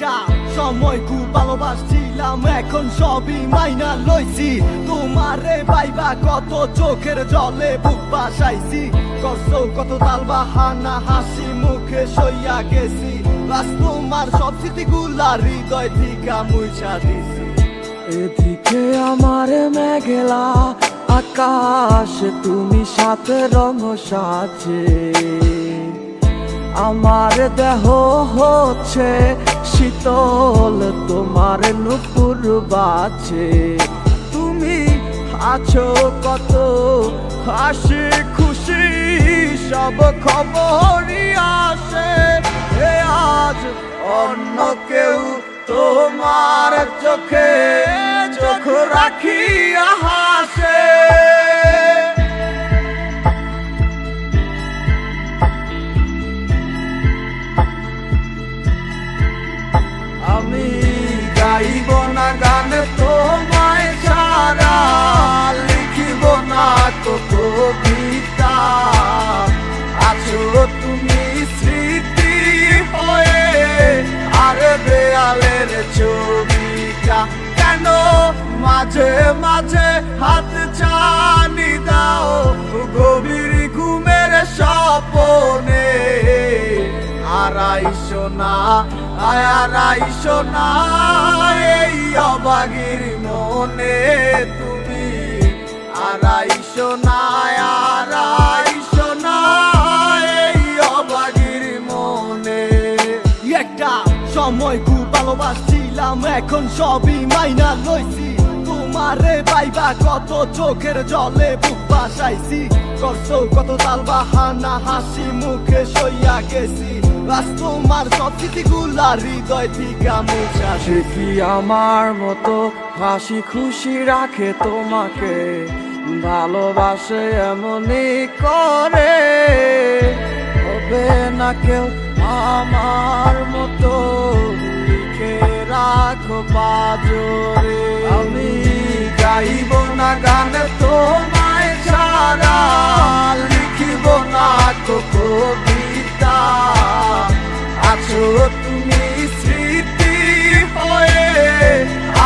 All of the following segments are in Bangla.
একটা সময় খুব ভালোবাসছিলাম, এখন সবই মাইনা লইছি। তোমারে পাইবা কত চোখের জলে বুক বাসাইছি, করছো কত তাল বাহানা হাসি মুখে সইয়া গেছি। বাস তোমার সব স্মৃতিগুলা হৃদয় থেকে মুছা দিছি। এদিকে আমার মেঘলা আকাশ, তুমি সাথে রঙ সাজে, আমার দেহ হচ্ছে শীতল, তোমার নুপুর বাজে। তুমি আছো কত হাসি খুশি, সব খবরই আসে। আজ অন্য কেউ তোমার চোখে চোখ রাখিয়া হাসে। আমি গাইব না গান তোমায় ছাড়া, লিখিব না তো কবিতা, আছো তুমি স্মৃতি হয়ে আর দেয়ালের ছবিটা। কেন মাঝে মাঝে হাত ছানি দাও গভীর ঘুমের স্বপনে, আড়াইশো না আড়াইশো না এই অবাগির মনে তুমি, আড়াইশো না আড়াইশো না এই অবাগির মনে। একটা সময় খুব ভালোবাসছিলাম, এখন সবই মাইনা লইছি। তোমারে পাইবা কত চোখের জলে বুক বাসাইছি, করছো কত তাল বাহানা হাসি মুখে সইয়া গেছি। বাস তোমার সব স্মৃতিগুলা হৃদয় থেকে মুছা সে কি আমার মতো হাসি খুশি রাখে তোমাকে, ভালোবাসে এমনই করে। হবে না কেউ আমার মতো, লিখে রাখো পাজরে। আমি গাইব না গান তোমায় ছাড়া, লিখিব না তো কবিতা, আছো তুমি স্মৃতি হয়ে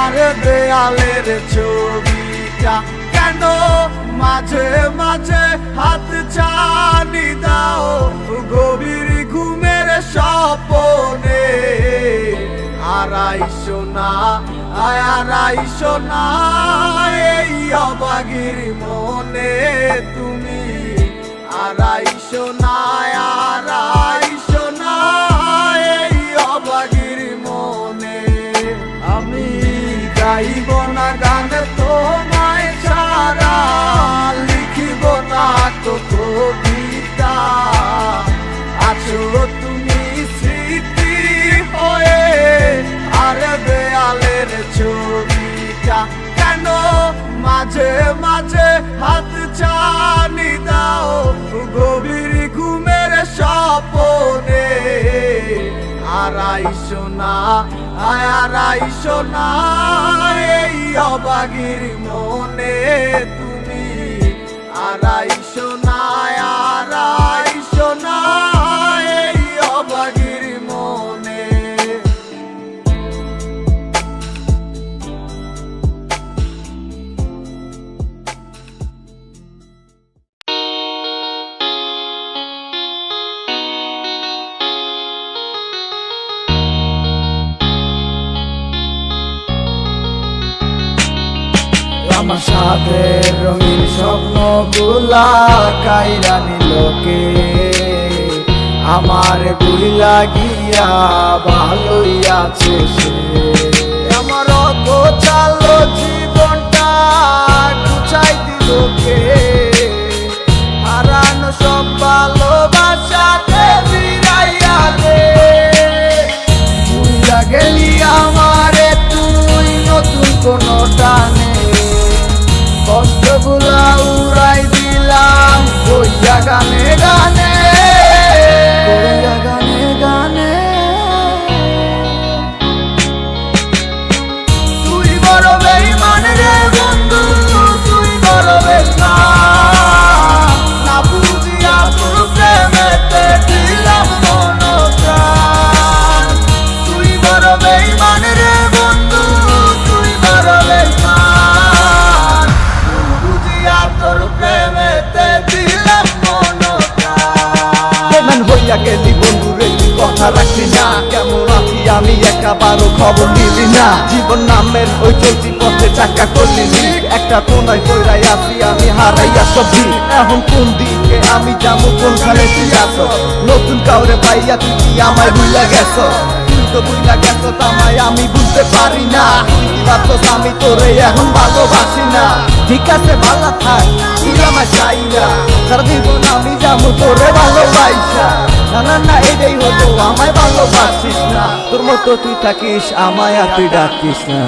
আর দেয়ালের ছবিটা। কেন মাঝে মাঝে হাত ছানি দাও গভীর ঘুমের স্বপনে, আড়াইশো না আড়াইশো না এই অবাগির মনে তুমি, আড়াইশো না আড়াইশো না এই অবাগির মনে। আমি গাইব না গান তোমায় ছাড়া, লিখিব না তো কবিতা, আছো তুমি স্মৃতি হয়ে আর দেয়ালের ছবিটা। কেন মাঝে মাঝে হাত ছানি দাও গভীর ঘুমের স্বপনে, আড়াইশো না আড়াইশো না এই অবাগির মনে তুমি, আড়াইশো না আড়াইশো না এই অবাগির মনে। আমার সাথে রঙিন স্বপ্নগুলা কাইরা নিলোকে, আমার ভুইলা গিয়া ভালোই আছে সে। আমার অগোছালো জীবনটা গুছাই দিল কে, হারানো সব ভালোবাসাতে ফিরাইয়া দে। ভুইলা গেলি আমারে তুই নতুন কোনো টানে, কষ্টগুলা উড়াই দিলাম কইয়া গানে গানে, কইয়া গানে গানে। তুই বড় বেঈমান রে বন্ধু, তুই বড় বেঈমান, না বুঝিয়া কথা রাখলি না, কেমন আছি আমি একাবারও খবর নিলি না। জীবন নামের ওই চলতি পথে চাকা করলি একটা কোনায় কইরাই আছি আমি হারাইয়া সবজি। এখন কোন দিকে আমি যাবো, কোনখানে তুই আছো? নতুন কাউরে পাইয়া তুই কি আমায় ভুইলা গেছ? তুই তো ভুইলা গেছ তামায় আমি বুঝতে পারি না। তুই কি ভাবছস আমি তোরে এখন ভালোবাসি না? ঠিক আছে ভালো থাক, তুই আমার চাই না, সারা জীবন আমি যাবো তোরে ভালোবাসা। না না না এটাই হতো, আমায় ভালোবাসিস না, তোর মতো তুই থাকিস আমায় আর তুই ডাকিস না।